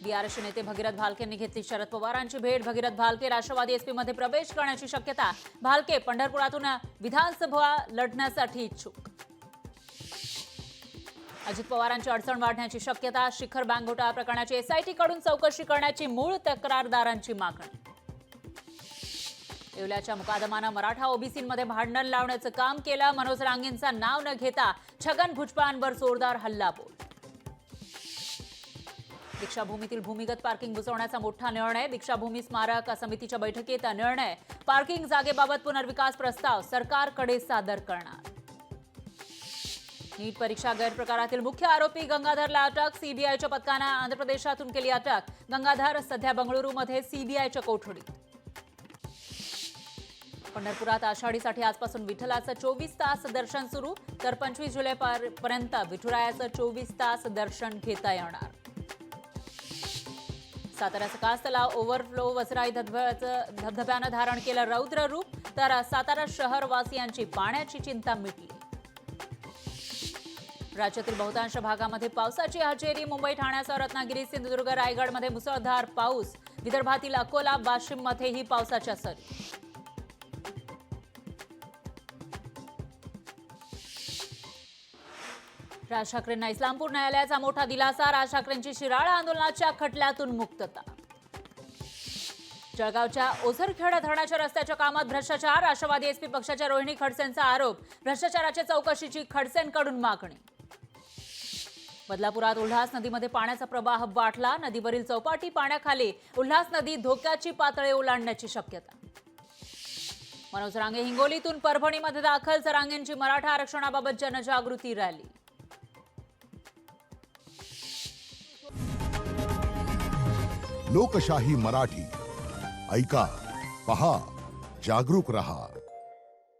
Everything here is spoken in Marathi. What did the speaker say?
बीआरएसचे नेते भगीरथ भालकेंनी घेतली शरद पवारांची भेट. भगीरथ भालके राष्ट्रवादी एसपीमध्ये प्रवेश करण्याची शक्यता. भालके पंढरपुरातून विधानसभा लढण्यासाठी इच्छुक. अजित पवारांची अडचण वाढण्याची शक्यता. शिखर बँक घोटाळा प्रकरणाची एसआयटीकडून चौकशी करण्याची मूळ तक्रारदारांची मागणी. येवल्याच्या मुकादमानं मराठा ओबीसींमध्ये भांडण लावण्याचं काम केलं. मनोज रांगेंचं नाव न घेता छगन भुजबळांवर जोरदार हल्लाबोल. दीक्षाभूमीतील भूमिगत पार्किंग बुजवण्याचा मोठा निर्णय. दीक्षाभूमी स्मारक समितीच्या बैठकीत निर्णय. पार्किंग जागेबाबत पुनर्विकास प्रस्ताव सरकारकडे सादर करणार. नीट परीक्षा गैरप्रकारातील मुख्य आरोपी गंगाधरला अटक. सीबीआयच्या पथकानं आंध्र प्रदेशातून केली अटक. गंगाधर सध्या बंगळुरूमध्ये सीबीआयच्या कोठडीत. पंढरपुरात आषाढीसाठी आजपासून विठ्ठलाचं 24 तास दर्शन सुरू. तर 25 जुलैपर्यंत विठुरायाचं 24 तास दर्शन घेता येणार. साताऱ्याचं कास तलाव ओव्हरफ्लो. वसराई धबधब्यानं धारण केलं रौद्र रूप. तर सातारा शहरवासियांची पाण्याची चिंता मिटली. राज्यातील बहुतांश भागामध्ये पावसाची हजेरी. मुंबई, ठाण्यासह रत्नागिरी, सिंधुदुर्ग, रायगडमध्ये मुसळधार पाऊस. विदर्भातील अकोला, वाशिममध्येही पावसाच्या सरी. राज ठाकरेंना इस्लामपूर न्यायालयाचा मोठा दिलासा. राज ठाकरेंची शिराळा आंदोलनाच्या खटल्यातून मुक्तता. जळगावच्या ओझरखेड धरणाच्या रस्त्याच्या कामात भ्रष्टाचार. राष्ट्रवादी एसपी पक्षाच्या रोहिणी खडसेंचा आरोप. भ्रष्टाचाराच्या चौकशीची खडसेंकडून मागणी. बदलापुरात उल्हास नदीमध्ये पाण्याचा प्रवाह वाढला. नदीवरील चौपाटी पाण्याखाली. उल्हास नदी धोक्याची पातळी ओलांडण्याची शक्यता. मनोज रांगे हिंगोलीतून परभणीमध्ये दाखल. रांगेंची मराठा आरक्षणाबाबत जनजागृती रॅली. लोकशाही मराठी ऐका, पहा, जागरूक रहा.